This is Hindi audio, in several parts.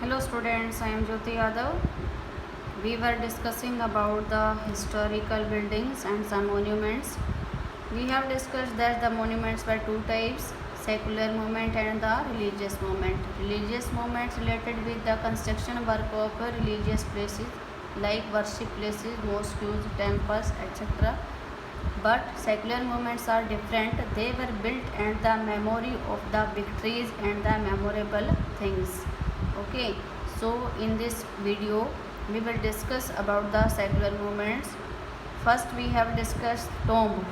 Hello students, I am Jyoti Yadav. We were discussing about the historical buildings and some monuments. We have discussed that the monuments were two types, secular movement and the religious movement. Religious movements related with the construction work of religious places like worship places, mosques, temples, etc. But secular movements are different. They were built and the memory of the victories and the memorable things. Okay, so in this video we will discuss about the secular movements. First we have discussed tomb.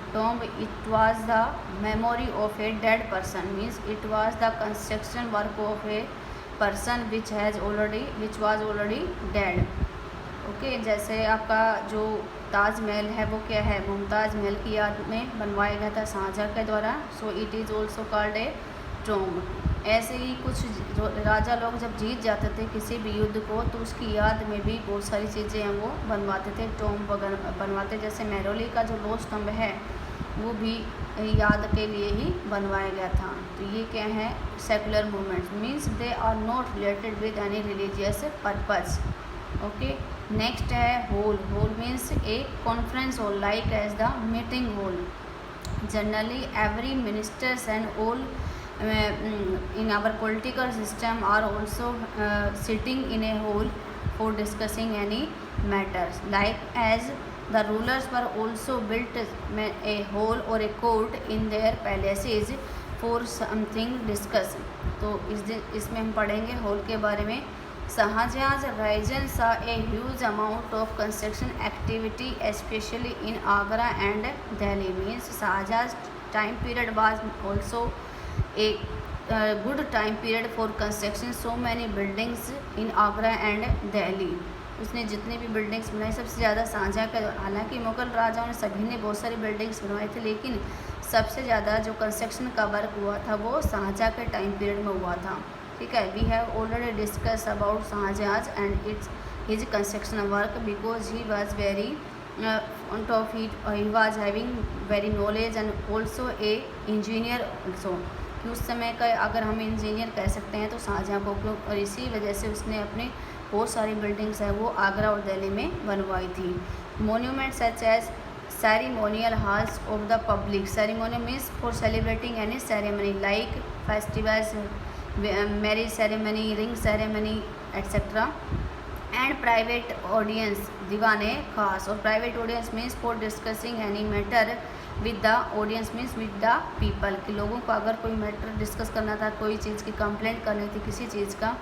It was the memory of a dead person, means it was the construction work of a person which was already dead. Okay जैसे आपका जो ताजमहल है वो क्या है, मुमताज़ महल की याद में बनवाया गया था शाहजहाँ के द्वारा. So it is also called a tomb. ऐसे ही कुछ जो राजा लोग जब जीत जाते थे किसी भी युद्ध को तो उसकी याद में भी बहुत सारी चीज़ें हैं वो बनवाते थे, टॉम्ब वगैरह बनवाते. जैसे मेहरौली का जो लोह स्तंभ है वो भी याद के लिए ही बनवाया गया था. तो ये क्या है, secular movements means they are not related with any religious purpose. Okay, next है hall. Hall means a conference hall like as the meeting hall. Generally every ministers and all in our political system are also sitting in a hall for discussing any matters, like as the rulers were also built a hall or a court in their palaces for something discuss. तो इसमें हम पढ़ेंगे हॉल के बारे में. Shahjahan's region saw a huge amount of construction activity especially in Agra and Delhi. Means Shahjahan's time period was also a good time period for construction so many buildings in Agra and Delhi. उसने जितने भी बिल्डिंग्स बनाई सबसे ज़्यादा शाहजहाँ का. हालांकि मुग़ल राजाओं ने सभी ने बहुत सारी बिल्डिंग्स बनवाई थी लेकिन सबसे ज़्यादा जो कंस्ट्रक्शन का वर्क हुआ था वो शाहजहाँ के टाइम पीरियड में हुआ था. ठीक है, we have already discuss about Shahjahan and its his construction work because he was very fond of it. He was having very knowledge and also a engineer also. कि उस समय का अगर हम इंजीनियर कह सकते हैं तो शाहजहाँ को क्यों, और इसी वजह से उसने अपने बहुत सारी बिल्डिंग्स है वो आगरा और दिल्ली में बनवाई थी. Monument such as ceremonial halls of the public. Ceremony means for celebrating any ceremony like festivals, marriage ceremony, ring ceremony etcetera. And private audience, Diwane Khas. और private audience means for discussing any matter with the audience means with the people. कि लोगों को अगर कोई मैटर डिस्कस करना था, कोई चीज़ की कंप्लेंट करनी थी किसी चीज़ का,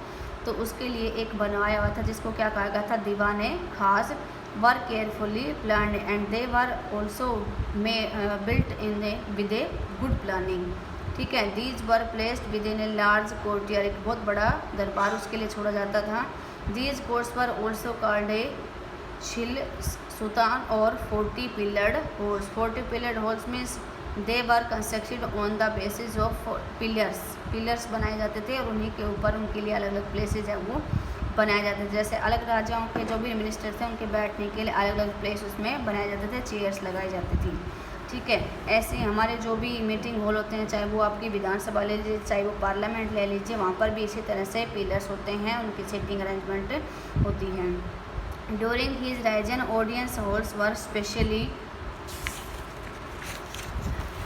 तो उसके लिए एक बनवाया हुआ था जिसको क्या कहा गया था, Diwan-e Khas. Were carefully plan and they were also built in with a good planning. ठीक है, these were placed within a large courtyard. एक बहुत बड़ा दरबार उसके लिए छोड़ा जाता था. These courts were also called a Shil Sultan or 40 pillared halls. 40 pillared halls means they were constructed on the basis of pillars. Pillars बनाए जाते थे और उन्हीं के ऊपर उनके लिए अलग अलग प्लेसेज है वो बनाए जाते थे. जैसे अलग राजाओं के जो भी मिनिस्टर थे उनके बैठने के लिए अलग अलग प्लेस उसमें बनाए जाते थे, चेयर्स लगाई जाती थी. ठीक है, ऐसे हमारे जो भी मीटिंग हॉल होते हैं, चाहे वो आपकी विधानसभा ले लीजिए, चाहे वो पार्लियामेंट ले लीजिए, वहाँ पर भी इसी तरह से पिलर्स होते हैं, उनकी सीटिंग अरेंजमेंट होती है. During his reign audience halls were specially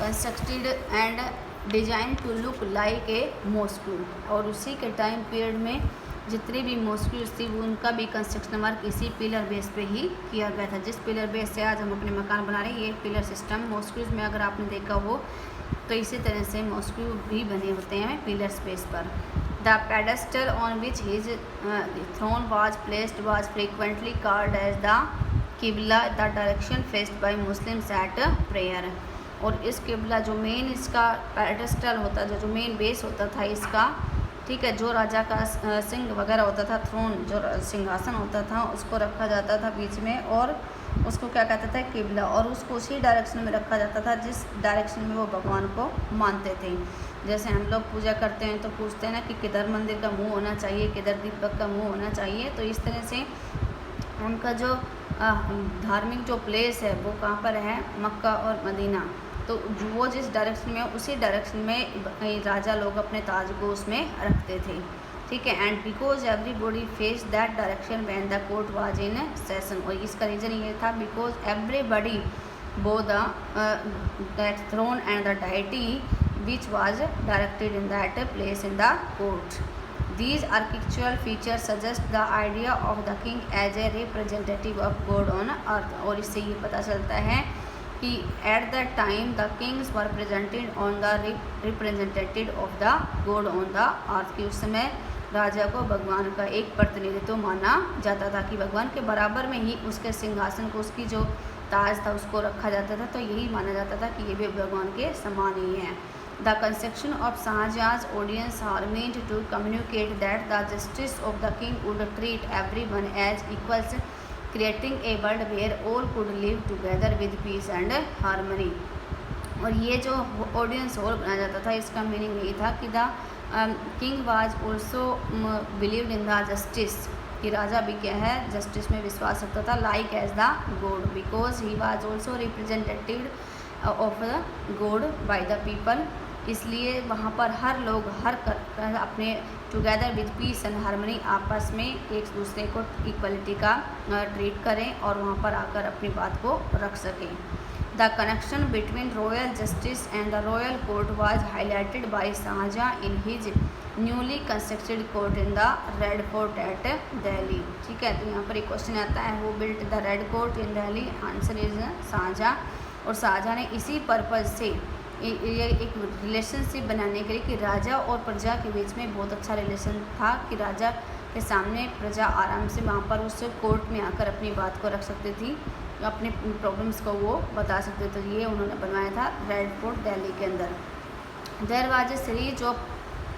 constructed and design to look like a mosque. और उसी के टाइम पीरियड में जितनी भी मॉस्क्यूज थी वो उनका भी कंस्ट्रक्शन वर्क इसी पिलर बेस पे ही किया गया था. जिस पिलर बेस से आज हम अपने मकान बना रहे हैं ये पिलर सिस्टम. मॉस्क्यूज में अगर आपने देखा हो तो इसी तरह से मॉस्क्यू भी बने होते हैं पिलर स्पेस पर. The pedestal on which his throne was placed was frequently called as the qibla, the direction faced by Muslims at prayer. और इस किबला जो मेन इसका पेडेस्टल होता था, जो मेन बेस होता था इसका, ठीक है, जो राजा का सिंह वगैरह होता था, थ्रोन जो सिंहासन होता था उसको रखा जाता था बीच में और उसको क्या कहता था, किबला. और उसको उसी डायरेक्शन में रखा जाता था जिस डायरेक्शन में वो भगवान को मानते थे. जैसे हम लोग पूजा करते हैं तो पूछते हैं ना कि किधर मंदिर का मुंह होना चाहिए, किधर दीपक का मुंह होना चाहिए. तो इस तरह से उनका जो धार्मिक जो प्लेस है वो कहाँ पर है, मक्का और मदीना. तो वो जिस डायरेक्शन में उसी डायरेक्शन में राजा लोग अपने ताज को उसमें रखते थे, ठीक है। And because everybody face that direction when the court was in session, और इसका रीज़न ये था because everybody bow that throne and the deity which was directed in that place in the court. These architectural features suggest the idea of the king as a representative of God on earth, और इससे ये पता चलता है कि at that time the kings were presented on the representative of the God on the earth, कि उस समय राजा को भगवान का एक प्रतिनिधित्व माना जाता था, कि भगवान के बराबर में ही उसके सिंहासन को, उसकी जो ताज था उसको रखा जाता था, तो यही माना जाता था कि ये भी भगवान के समान ही है। The construction of Shahjahan's audience are meant to communicate that the justice of the king would treat everyone as equals, creating a world where all could live together with peace and harmony। और ये जो ऑडियंस हॉल बनाया जाता था, इसका मीनिंग यही था कि the king was also believed in the justice, कि राजा भी क्या है, जस्टिस में विश्वास रखता था, like as the god, because he was also representative of the god by the people. इसलिए वहाँ पर हर लोग अपने together with peace and harmony आपस में एक दूसरे को इक्वलिटी का ट्रीट करें और वहाँ पर आकर अपनी बात को रख सकें। The connection between royal justice and the royal court was highlighted by Shahjahan in his newly constructed court in the red fort at Delhi, ठीक है। तो यहाँ पर एक क्वेश्चन आता है, who built the red court in Delhi? Answer is Shahjahan. और शाहजहां ने इसी पर्पज़ से ये एक रिलेशनशिप बनाने के लिए कि राजा और प्रजा के बीच में बहुत अच्छा रिलेशन था, कि राजा के सामने प्रजा आराम से वहाँ पर उस कोर्ट में आकर अपनी बात को रख सकती थी, अपने प्रॉब्लम्स को वो बता सकते थे। ये उन्होंने बनवाया था रेड फोर्ट दिल्ली के अंदर। There was a series of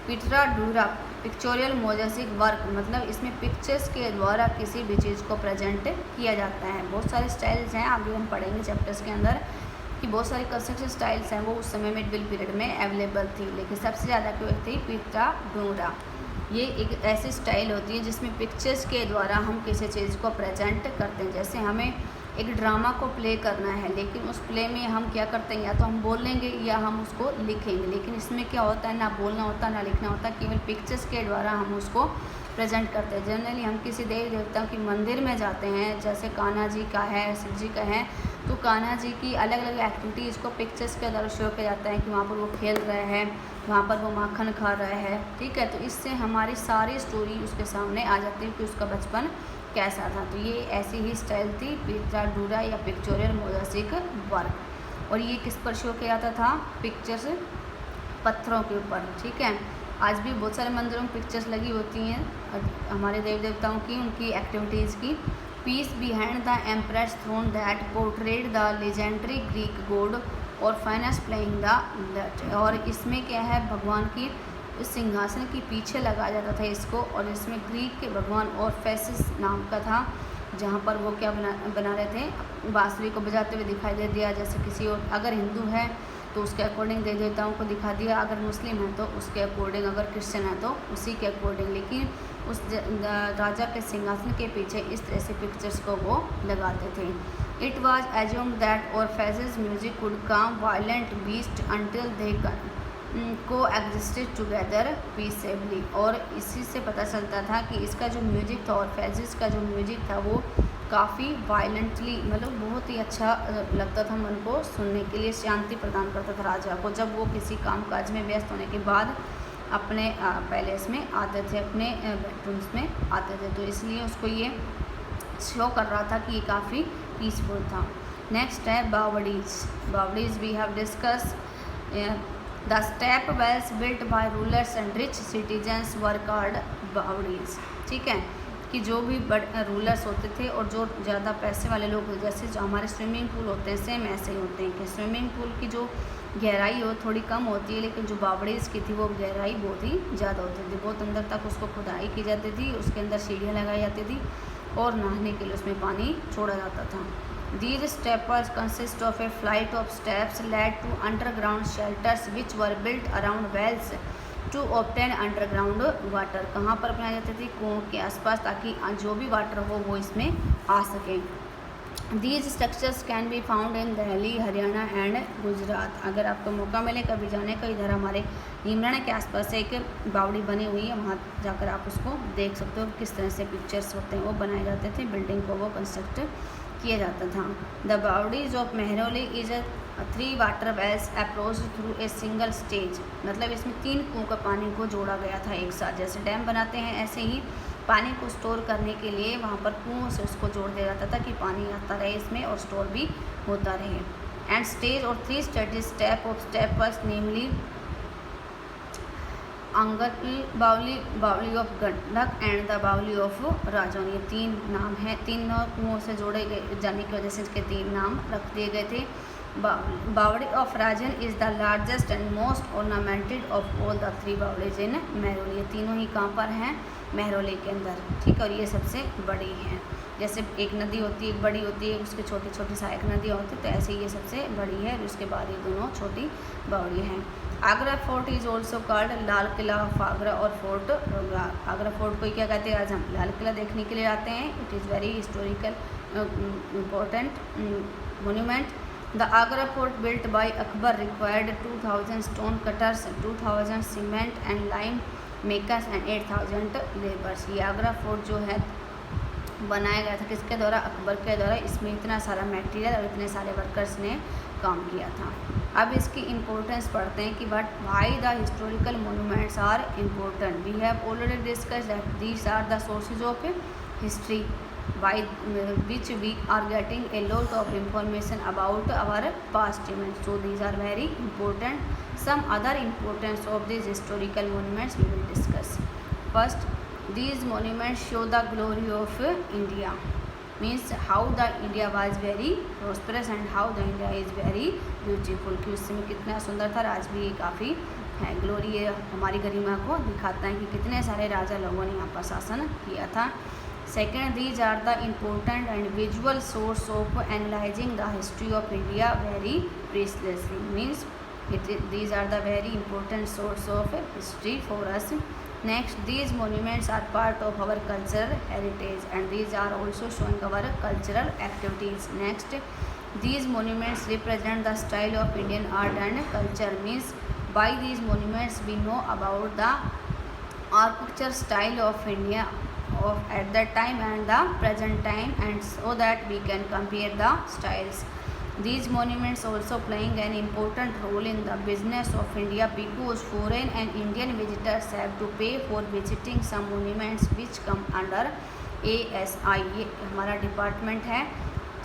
pictorial pictorial mosaic work, मतलब इसमें पिक्चर्स के द्वारा किसी भी चीज़ को प्रेजेंट किया जाता है। बहुत सारे स्टाइल्स हैं, आगे हम पढ़ेंगे चैप्टर्स के अंदर कि बहुत सारी कंस्ट्रक्शन स्टाइल्स हैं वो उस समय मिडिल पीरियड में अवेलेबल थी, लेकिन सबसे ज़्यादा जो थी पिक्टोरा। ये एक ऐसी स्टाइल होती है जिसमें पिक्चर्स के द्वारा हम किसी चीज़ को प्रेजेंट करते हैं। जैसे हमें एक ड्रामा को प्ले करना है, लेकिन उस प्ले में हम क्या करते हैं, या तो हम बोलेंगे या हम उसको लिखेंगे, लेकिन इसमें क्या होता है, ना बोलना होता ना लिखना होता, केवल पिक्चर्स के द्वारा हम उसको प्रेजेंट करते हैं। जनरली हम किसी देवी देवताओं के मंदिर में जाते हैं, जैसे कान्हा जी का है, शिव जी का है, तो कान्हा जी की अलग अलग एक्टिविटीज़ को पिक्चर्स के द्वारा शो किया जाता है कि वहाँ पर वो खेल रहे हैं, वहाँ पर वो माखन खा रहे हैं, ठीक है। तो इससे हमारी सारी स्टोरी उसके सामने आ जाती है कि उसका बचपन कैसा था। तो ये ऐसी ही स्टाइल थी पिक्टोरा या पिक्चोरियल मोजेसिक वर्क। और ये किस पर शो किया जाता था? पिक्चर्स पत्थरों के ऊपर, ठीक है। आज भी बहुत सारे मंदिरों में पिक्चर्स लगी होती हैं हमारे देवी देवताओं की, उनकी एक्टिविटीज़ की। Piece behind the empress throne that portrayed the legendary Greek god और फाइनस प्लेइंग द, और इसमें क्या है, भगवान की इस सिंहासन के पीछे लगाया जाता था इसको, और इसमें ग्रीक के भगवान और फेसिस नाम का था, जहाँ पर वो क्या बना रहे थे, बांसुरी को बजाते हुए दिखाई दे दिया। जैसे किसी और, अगर हिंदू है तो उसके अकॉर्डिंग देवी देवताओं को दिखा दिया, अगर मुस्लिम है तो उसके अकॉर्डिंग, अगर क्रिश्चियन है तो उसी के अकॉर्डिंग, लेकिन उस राजा के सिंहासन के पीछे इस तरह से पिक्चर्स को वो लगाते थे। इट वॉज एज्यूम्ड दैट और फेजेस म्यूजिक कुड काम वायलेंट बीस्ट अंटिल दे को एग्जिस्टेड टुगेदर पीसफुली, और इसी से पता चलता था कि इसका जो म्यूजिक था और फेजेस का जो म्यूजिक था वो काफ़ी वायलेंटली, मतलब बहुत ही अच्छा लगता था मन को सुनने के लिए, शांति प्रदान करता था राजा को, जब वो किसी काम काज में व्यस्त होने के बाद अपने पैलेस में आते थे, अपने बेडरूम्स में आते थे। तो इसलिए उसको ये शो कर रहा था कि ये काफ़ी पीसफुल था। नेक्स्ट है baoris. Baoris we have discuss the step wells built by rulers and rich citizens were called baoris, ठीक है। कि जो भी रूलर्स होते थे और जो ज़्यादा पैसे वाले लोग होते, जैसे जो हमारे स्विमिंग पूल होते हैं सेम ऐसे ही होते हैं कि स्विमिंग पूल की जो गहराई हो थोड़ी कम होती है, लेकिन जो बावड़ीज की थी वो गहराई बहुत ही ज़्यादा होती थी, बहुत अंदर तक उसको खुदाई की जाती थी, उसके अंदर सीढ़ियाँ लगाई जाती थी और नहाने के लिए उसमें पानी छोड़ा जाता था। These steppers consist of a flight of steps led to underground shelters which were built around wells to obtain underground water। कहाँ पर बनाई जाती थी? कुओं के आसपास, ताकि जो भी वाटर हो वो इसमें आ सके। These structures can be found in Delhi, Haryana and Gujarat. अगर आपको मौका मिले कभी जाने का, इधर हमारे नीमराना के आसपास एक बावड़ी बनी हुई है, वहाँ जाकर आप उसको देख सकते हो किस तरह से पिक्चर्स होते हैं वो बनाए जाते थे, बिल्डिंग को वो कंस्ट्रक्ट किया जाता था। The baoris of Mehrauli is 3 water wells approach through a single stage. मतलब इसमें 3 कुओं का पानी को जोड़ा गया था एक साथ। जैसे डैम बनाते हैं ऐसे ही पानी को स्टोर करने के लिए वहाँ पर कुओं से उसको जोड़ दिया जाता था कि पानी आता रहे इसमें और स्टोर भी होता रहे। एंड स्टेज और 3 स्टडी स्टेपर्स नेमली अंगल बावली, बावली ऑफ गंडक एंड द बावली ऑफ राजौन। ये 3 नाम हैं, 3 कुओं से जोड़े गए जाने की वजह से इसके 3 नाम रख दिए गए थे। बावड़ी of Rajan is the largest and most ornamented of all the 3 बावड़ीज इन मेहरौली। ये तीनों ही कहाँ पर हैं? मेहरौली के अंदर, ठीक है। और ये सबसे बड़ी है। जैसे एक नदी होती है, एक बड़ी होती है, उसकी छोटी छोटी सहायक नदियाँ होती है, तो ऐसे ये सबसे बड़ी है और उसके बाद ये दोनों छोटी बावड़ी हैं। Agra fort is also called Lal Qila of Agra और फोर्ट आगरा फोर्ट को क्या कहते हैं? आज हम लाल किला देखने के लिए आते हैं। It is very historical important monument. The Agra fort built by Akbar required 2000 stone cutters, 2000 cement and lime makers and 8000 laborers। ये आगरा फोर्ट जो है बनाया गया था किसके द्वारा? अकबर के द्वारा। इसमें इतना सारा मटेरियल और इतने सारे वर्कर्स ने काम किया था। अब इसकी इम्पोर्टेंस पढ़ते हैं कि why the historical monuments are important. We have already discussed that these are the sources of history by which we are getting a lot of information about our past events. So these are very important. Some other importance of these historical monuments we will discuss. First, these monuments show the glory of India. Means how the India was very prosperous and how the India is very beautiful. कि उस समय कितना सुंदर था, आज भी काफ़ी है। ग्लोरी ये हमारी गरिमा को दिखाता है कि कितने सारे राजा लोगों ने यहाँ पर शासन किया था। Second, these are the important and visual source of analyzing the history of India very precisely. Means these are the very important source of history for us. Next, these monuments are part of our cultural heritage and these are also showing our cultural activities. Next, these monuments represent the style of Indian art and culture. Means by these monuments we know about the architecture style of India of at that time and the present time, and so that we can compare the styles. These monuments also playing an important role in the business of India because foreign and Indian visitors have to pay for visiting some monuments which come under ASI। ये हमारा डिपार्टमेंट है,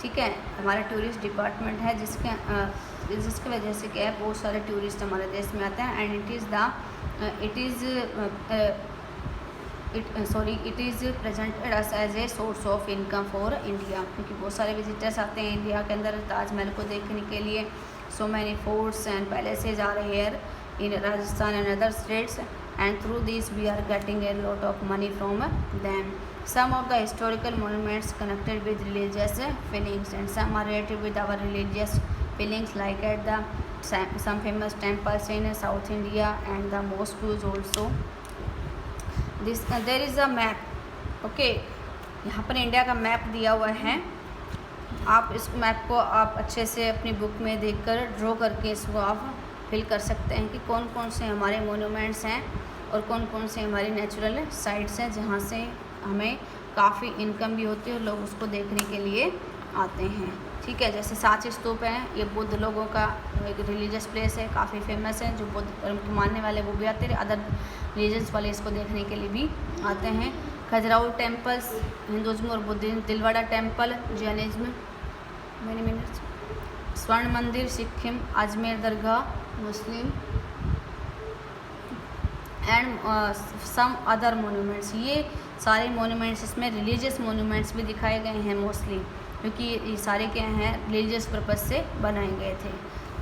ठीक है, हमारा टूरिस्ट डिपार्टमेंट है जिसकी वजह से क्या है बहुत सारे टूरिस्ट हमारे देश में आते हैं। And it is presented as a source of income for India, क्योंकि बहुत सारे विजिटर्स आते हैं इंडिया के अंदर ताजमहल को देखने के लिए। so many forts and palaces are here in Rajasthan and other states, and through this we are getting a lot of money from them. Some of the historical monuments connected with religious feelings and some are related with our religious feelings, like at the some famous temples in South India and the mosques also. This there is a map, okay, यहाँ पर इंडिया का मैप दिया हुआ है। आप इस मैप को आप अच्छे से अपनी बुक में देखकर ड्रॉ करके इसको आप फिल कर सकते हैं कि कौन कौन से हमारे मोन्यूमेंट्स हैं और कौन कौन से हमारी नेचुरल साइट्स हैं जहाँ से हमें काफ़ी इनकम भी होती है और लोग उसको देखने के लिए आते हैं, ठीक है। जैसे सांची स्तूप है, ये बुद्ध लोगों का एक रिलीजियस प्लेस है, काफ़ी फेमस है। जो बुद्ध धर्म को मानने वाले वो भी आते हैं, अदर रिलीजन्स वाले इसको देखने के लिए भी आते हैं। खजुराहो टेम्पल्स हिंदुज़्म और Buddhism, Dilwara temple Jainism, many minutes, Swarna Mandir Sikhism, Ajmer Dargah Muslim and some other monuments. ये सारे मोन्यूमेंट्स इसमें रिलीजियस मोन्यूमेंट्स भी दिखाए गए हैं मोस्टली, क्योंकि ये सारे क्या हैं रिलीजियस पर्पज़ से बनाए गए थे।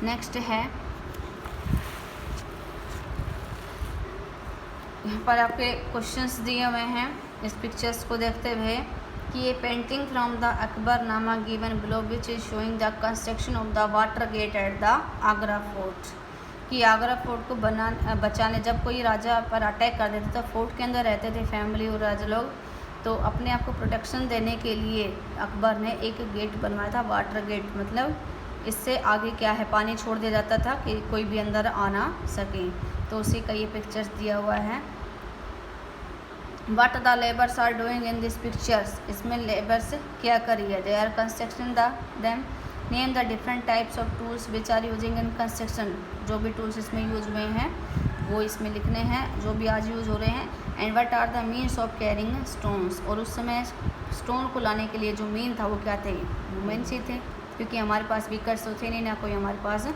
नेक्स्ट है यहाँ पर आपके क्वेश्चंस दिए हुए हैं इस पिक्चर्स को देखते हुए कि ये painting from the Akbarnama given below which is showing the construction of the water gate at the Agra fort. कि आगरा फोर्ट को बचाने जब कोई राजा पर अटैक कर देते तो फोर्ट के अंदर रहते थे फैमिली और राजा लोग, तो अपने आप को प्रोटेक्शन देने के लिए अकबर ने एक गेट बनवाया था, वाटर गेट, मतलब इससे आगे क्या है पानी छोड़ दिया जाता था कि कोई भी अंदर आ ना सके। तो उसी का ये पिक्चर्स दिया हुआ है। What the labours are doing in this pictures, इसमें लेबर्स क्या कर रही है, they are construction them. Name the different types of tools which are using in construction, जो भी टूल्स इसमें यूज हुए हैं वो इसमें लिखने हैं, जो भी आज यूज़ हो रहे हैं। And what are the means of carrying stones, और उस समय स्टोन को लाने के लिए जो मीन था वो क्या थे, वुमेन्स ही थे, क्योंकि हमारे पास व्हीकल्स तो थे नहीं, ना कोई हमारे पास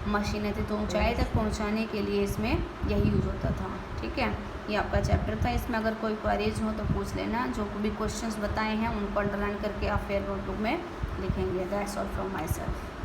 मशीनें थी, तो ऊंचाई तक पहुंचाने के लिए इसमें यही यूज़ होता था। ठीक है, ये आपका चैप्टर था। इसमें अगर कोई क्वेरीज हो तो पूछ लेना। जो भी क्वेश्चंस बताए हैं उनको अंडरलाइन करके आप फेयर नोटबुक में लिखेंगे। That's all from my self.